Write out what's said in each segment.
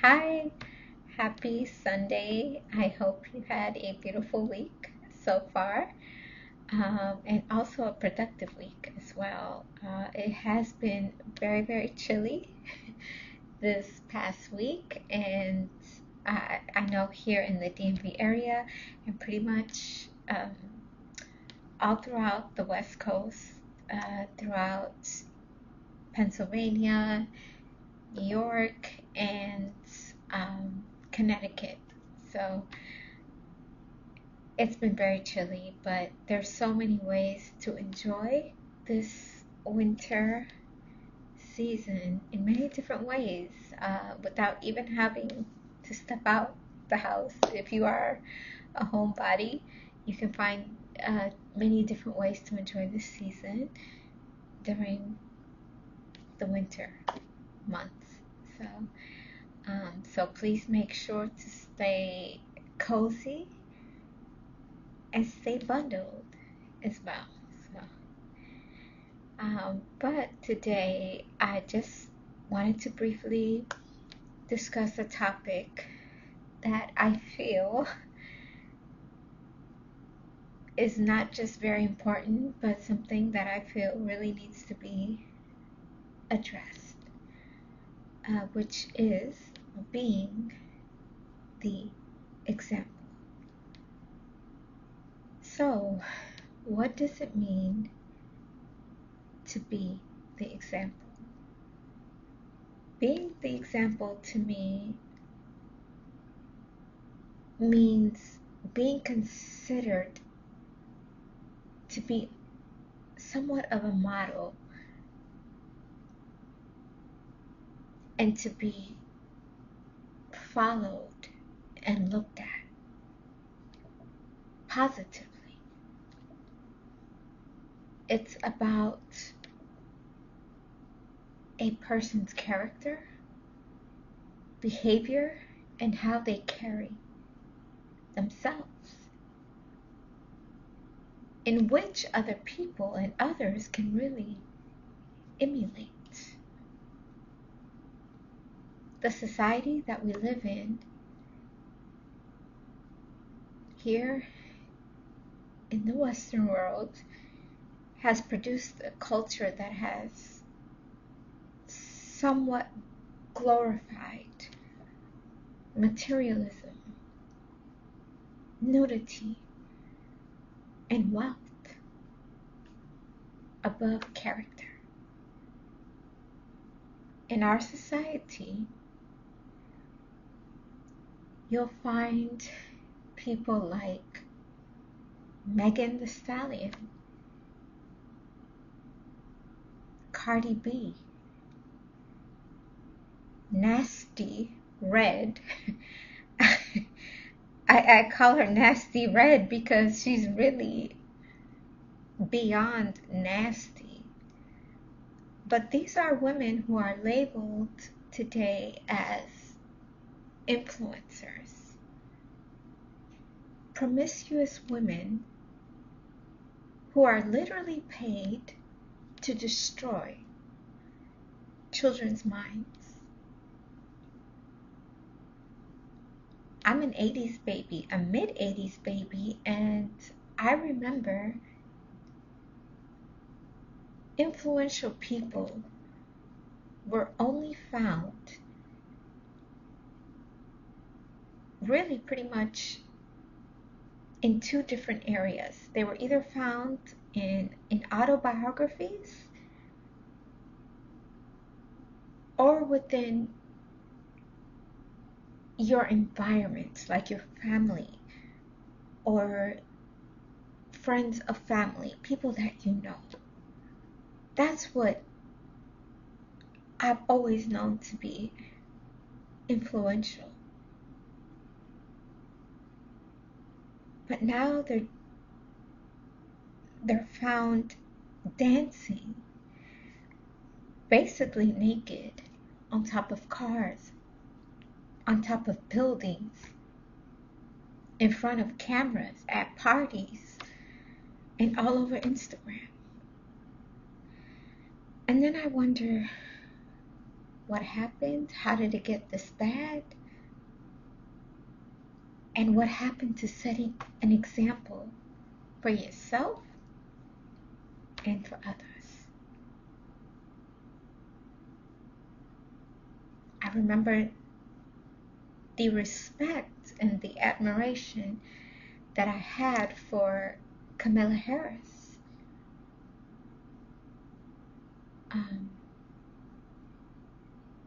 Hi, happy Sunday. I hope you had a beautiful week so far, and also a productive week as well. It has been very, very chilly this past week, and I know here in the DMV area and pretty much all throughout the West Coast, throughout Pennsylvania, New York, and Connecticut. So it's been very chilly, but there's so many ways to enjoy this winter season in many different ways without even having to step out the house. If you are a homebody, you can find many different ways to enjoy this season during the winter months. So, so please make sure to stay cozy and stay bundled as well. So, but today I just wanted to briefly discuss a topic that I feel is not just very important, but something that I feel really needs to be addressed, which is being the example. So, what does it mean to be the example? Being the example to me means being considered to be somewhat of a model and to be followed and looked at positively. It's about a person's character, behavior, and how they carry themselves, in which other people and others can really emulate. The society that we live in here in the Western world has produced a culture that has somewhat glorified materialism, nudity, and wealth above character. In our society, you'll find people like Megan Thee Stallion, Cardi B, Nasty Red. I call her Nasty Red because she's really beyond nasty. But these are women who are labeled today as influencers. Promiscuous women who are literally paid to destroy children's minds. I'm an 80s baby, a mid 80s baby, and I remember influential people were only found really pretty much in two different areas. They were either found in autobiographies or within your environment, like your family or friends of family, people that you know. That's what I've always known to be influential. But now they're found dancing basically naked on top of cars, on top of buildings, in front of cameras, at parties, and all over Instagram. And then I wonder, what happened, how did it get this bad, and what happened to setting an example for yourself and for others. I remember the respect and the admiration that I had for Kamala Harris.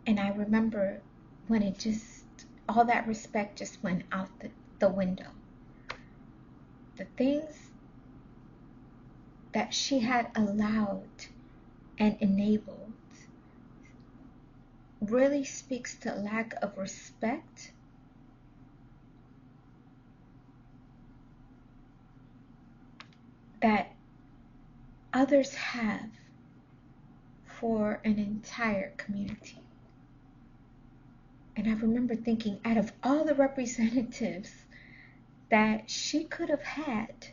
And I remember when it just, all that respect just went out the window. The things that she had allowed and enabled really speaks to lack of respect that others have for an entire community. And I remember thinking, out of all the representatives that she could have had,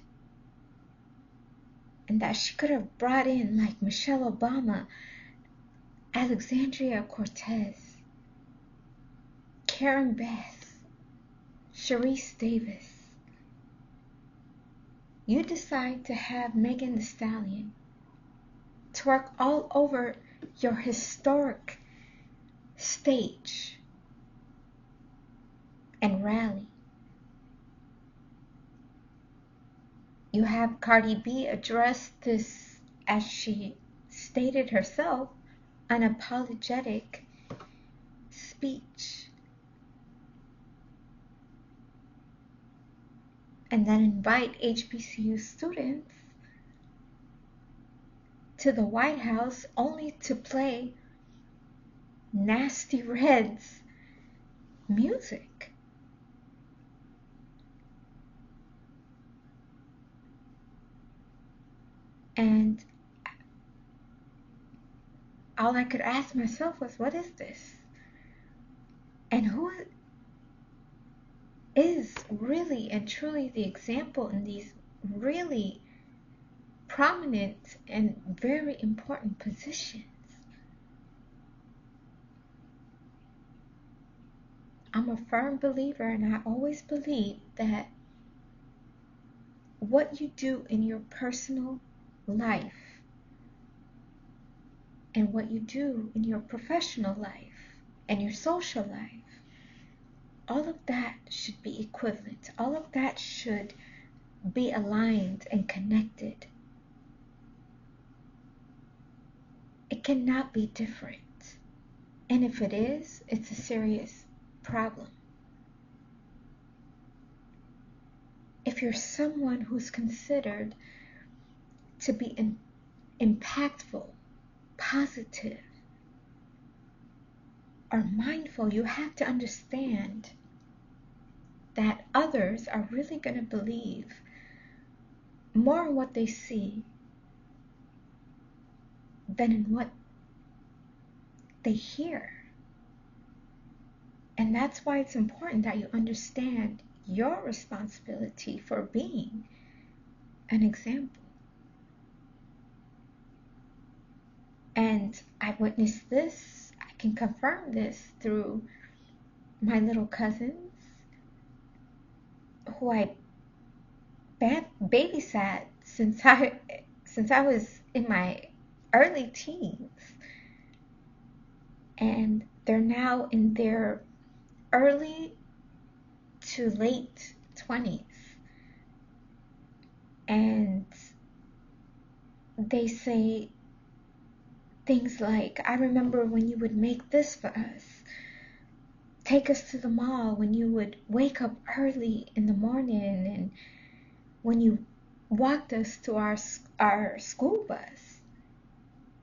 and that she could have brought in, like Michelle Obama, Alexandria Cortez, Karen Bass, Sharice Davis, you decide to have Megan Thee Stallion twerk all over your historic stage and rally. You have Cardi B address this, as she stated herself, unapologetic speech. And then invite HBCU students to the White House only to play Nasty Red's music. And all I could ask myself was, what is this? And who is really and truly the example in these really prominent and very important positions? I'm a firm believer, and I always believe that what you do in your personal life and what you do in your professional life and your social life, all of that should be equivalent. All of that should be aligned and connected. It cannot be different. And if it is, it's a serious problem. If you're someone who's considered to be impactful, positive, or mindful, you have to understand that others are really going to believe more in what they see than in what they hear. And that's why it's important that you understand your responsibility for being an example. And I witnessed this, I can confirm this through my little cousins who I babysat since I was in my early teens. And they're now in their early to late 20s. And they say things like, I remember when you would make this for us. Take us to the mall when you would wake up early in the morning, and when you walked us to our school bus.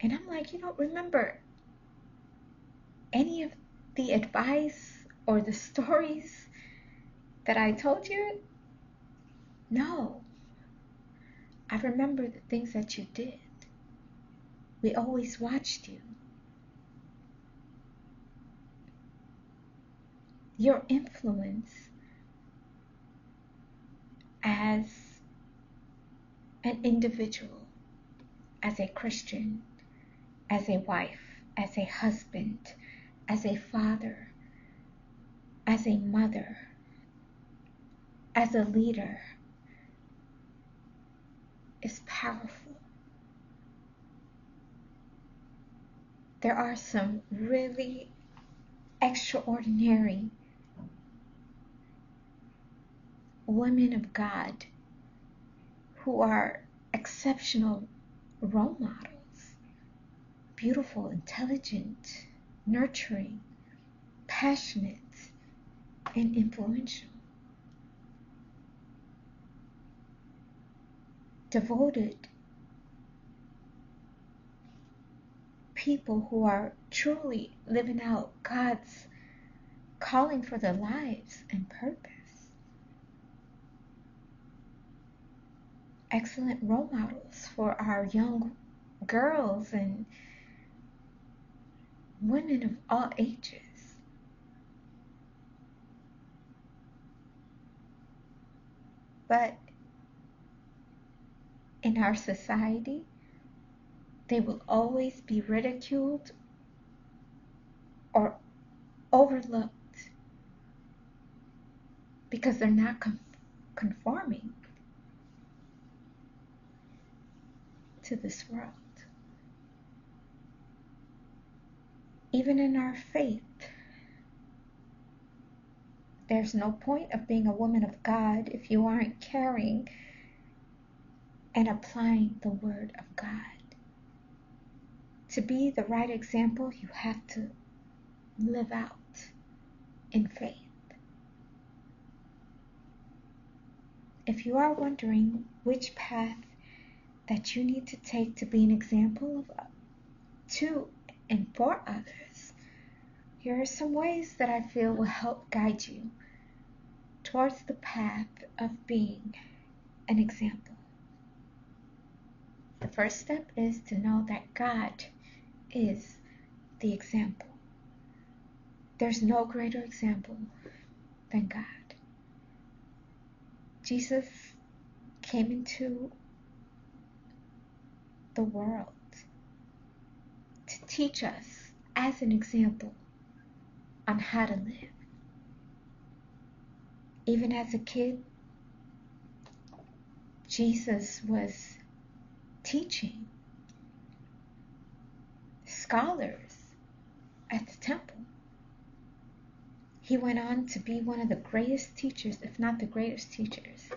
And I'm like, you don't remember any of the advice or the stories that I told you? No. I remember the things that you did. We always watched you. Your influence as an individual, as a Christian, as a wife, as a husband, as a father, as a mother, as a leader is powerful. There are some really extraordinary women of God who are exceptional role models, beautiful, intelligent, nurturing, passionate, and influential, devoted people who are truly living out God's calling for their lives and purpose. Excellent role models for our young girls and women of all ages. But in our society, they will always be ridiculed or overlooked because they're not conforming to this world. Even in our faith, there's no point of being a woman of God if you aren't carrying and applying the Word of God. To be the right example, you have to live out in faith. If you are wondering which path that you need to take to be an example to and for others, here are some ways that I feel will help guide you towards the path of being an example. The first step is to know that God is the example. There's no greater example than God. Jesus came into the world to teach us as an example on how to live. Even as a kid, Jesus was teaching scholars at the temple. He went on to be one of the greatest teachers, if not the greatest teachers,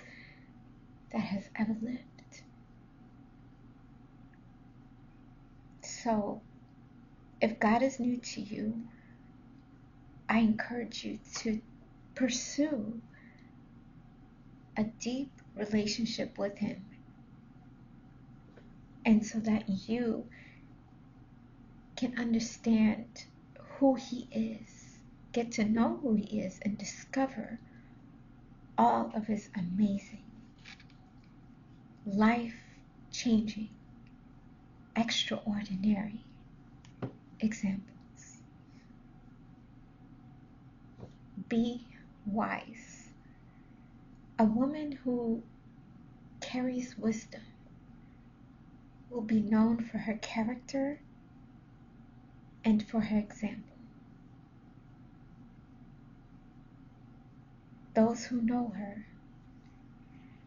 that has ever lived. So, if God is new to you, I encourage you to pursue a deep relationship with Him, and so that you can understand who He is, get to know who He is, and discover all of His amazing, life-changing, extraordinary examples. Be wise. A woman who carries wisdom will be known for her character and for her example. Those who know her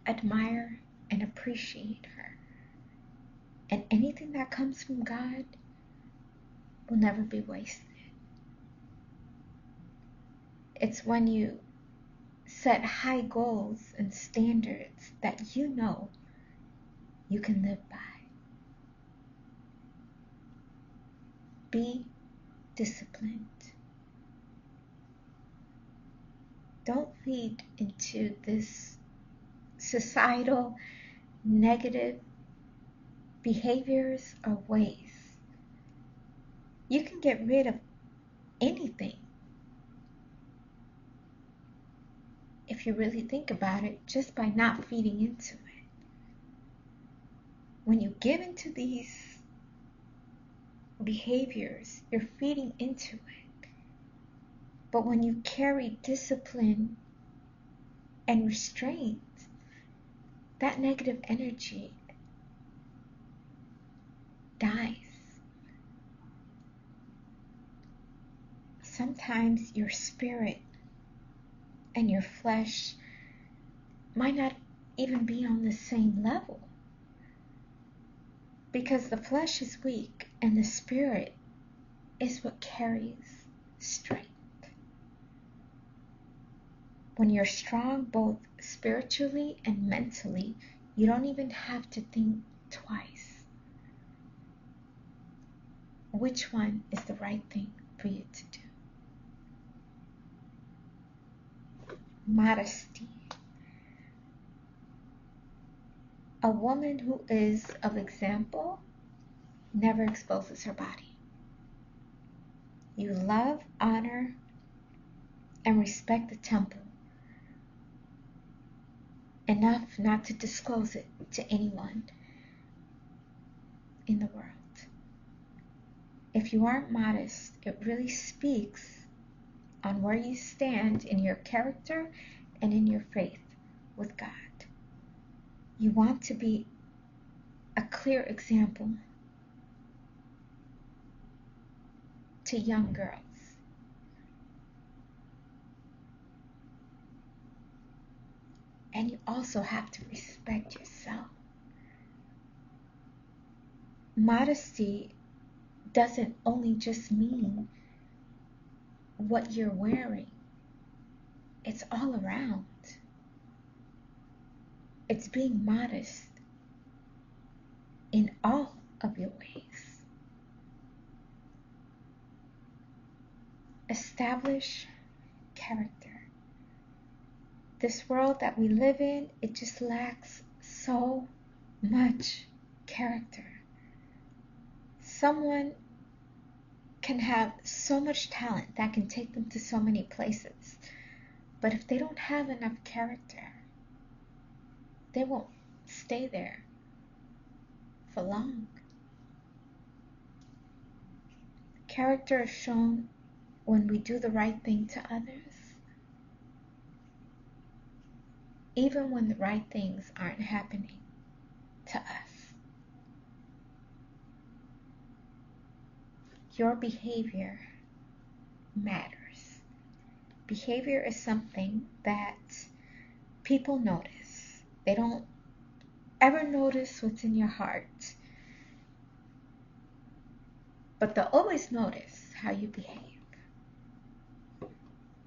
admire and appreciate her. And anything that comes from God will never be wasted. It's when you set high goals and standards that you know you can live by. Be disciplined. Don't feed into this societal negative behaviors or ways. You can get rid of anything if you really think about it, just by not feeding into it. When you give into these behaviors, you're feeding into it. But when you carry discipline and restraint, that negative energy dies. sometimes your spirit and your flesh might not even be on the same level, because the flesh is weak and the spirit is what carries strength. When you're strong both spiritually and mentally, you don't even have to think twice. Which one is the right thing for you to do? Modesty. A woman who is of example never exposes her body. You love, honor, and respect the temple enough not to disclose it to anyone in the world. If you aren't modest, it really speaks on where you stand in your character and in your faith with God. You want to be a clear example to young girls. And you also have to respect yourself. Modesty doesn't only just mean what you're wearing. It's all around. It's being modest in all of your ways. Establish character. This world that we live in, it just lacks so much character. Someone can have so much talent that can take them to so many places, but if they don't have enough character, they won't stay there for long. Character is shown when we do the right thing to others, even when the right things aren't happening to us. Your behavior matters. Behavior is something that people notice. They don't ever notice what's in your heart, but they'll always notice how you behave.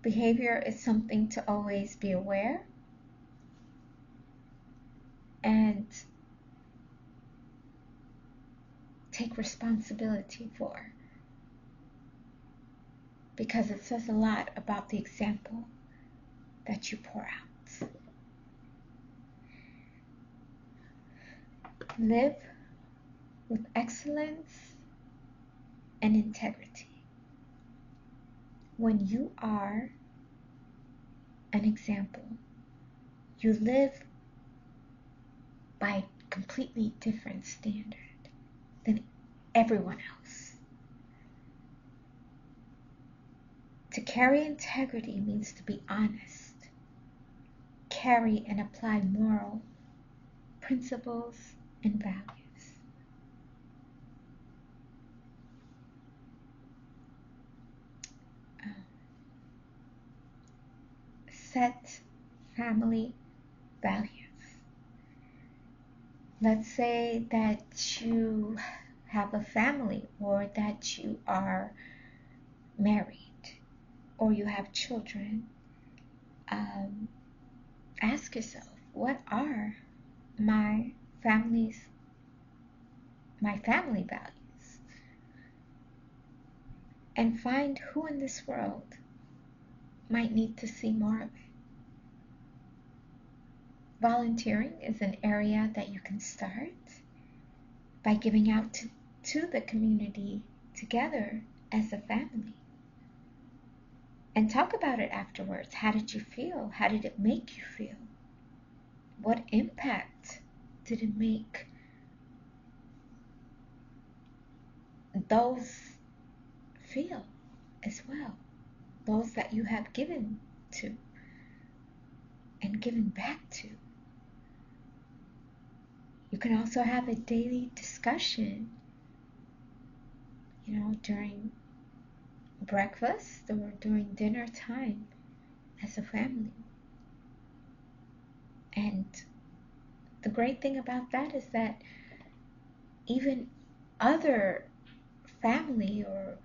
Behavior is something to always be aware and take responsibility for, because it says a lot about the example that you pour out. Live with excellence and integrity. When you are an example, you live by a completely different standard than everyone else. To carry integrity means to be honest, carry and apply moral principles and values. Set family values. Let's say that you have a family, or that you are married, or you have children. Ask yourself, what are my family values? And find who in this world might need to see more of it. Volunteering is an area that you can start by giving out to the community together as a family. And talk about it afterwards. How did you feel? How did it make you feel? What impact did it make those feel as well? Those that you have given to and given back to. You can also have a daily discussion, during breakfast or during dinner time as a family. And the great thing about that is that even other family or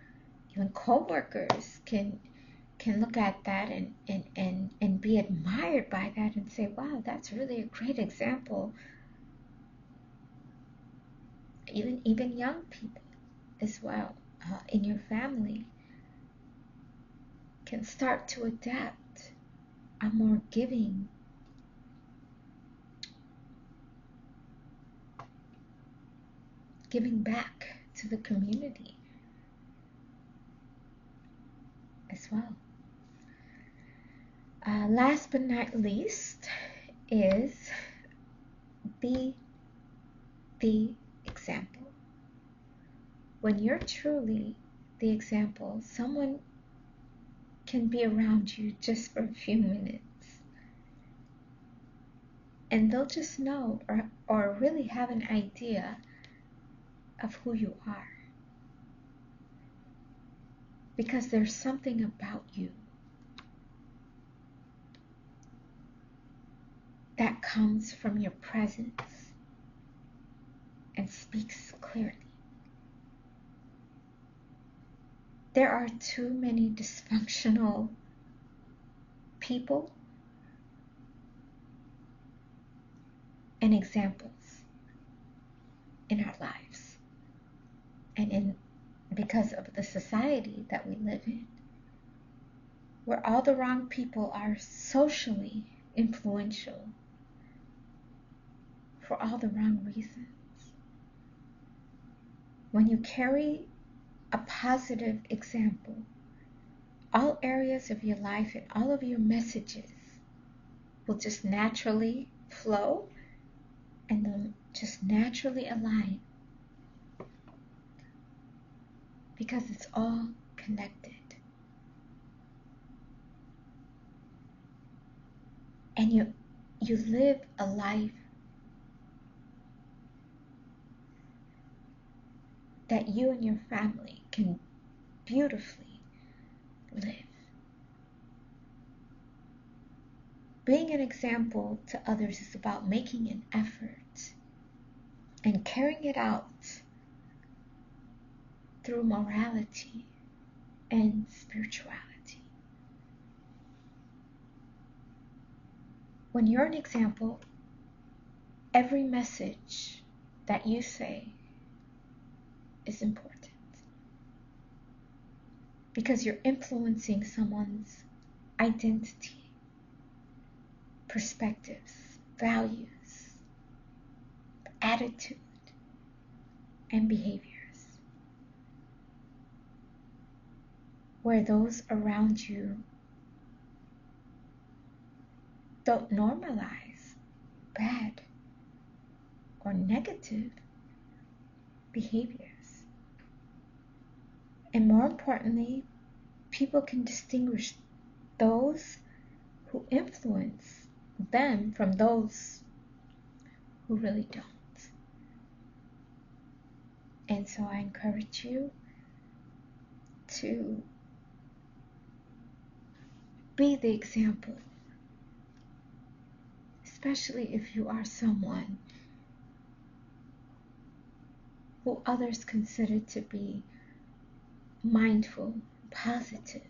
even co-workers can look at that and be admired by that and say, wow, that's really a great example. Even young people as well in your family can start to adapt a more giving back to the community as well. Last but not least is be the example. When you're truly the example, someone can be around you just for a few minutes and they'll just know or really have an idea of who you are, because there's something about you that comes from your presence and speaks clearly. There are too many dysfunctional people and examples in our lives, and because of the society that we live in, where all the wrong people are socially influential for all the wrong reasons. When you carry a positive example, all areas of your life and all of your messages will just naturally flow and they'll just naturally align, because it's all connected. And you live a life that you and your family can beautifully live. Being an example to others is about making an effort and carrying it out through morality and spirituality. When you're an example, every message that you say is important, because you're influencing someone's identity, perspectives, values, attitude, and behaviors, where those around you don't normalize bad or negative behaviors. And more importantly, people can distinguish those who influence them from those who really don't. And so I encourage you to be the example, especially if you are someone who others consider to be mindful, positive,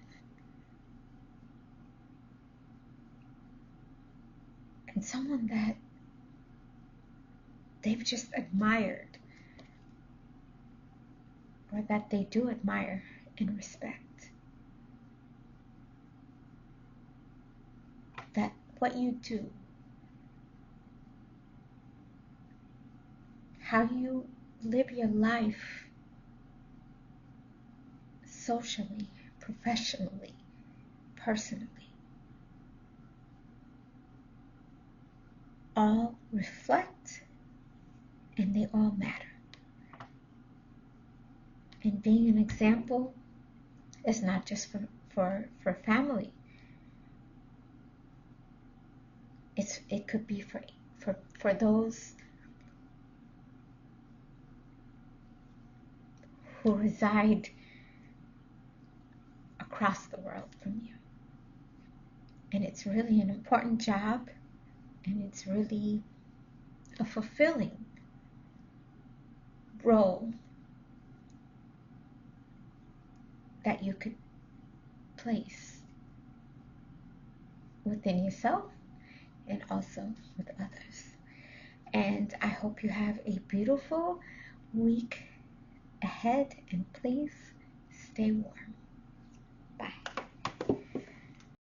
and someone that they've just admired, or that they do admire and respect. That what you do, how you live your life socially, professionally, personally, all reflect and they all matter. And being an example is not just for family. It could be for those who reside across the world from you. And it's really an important job, and it's really a fulfilling role that you could place within yourself and also with others. And I hope you have a beautiful week ahead, and please stay warm.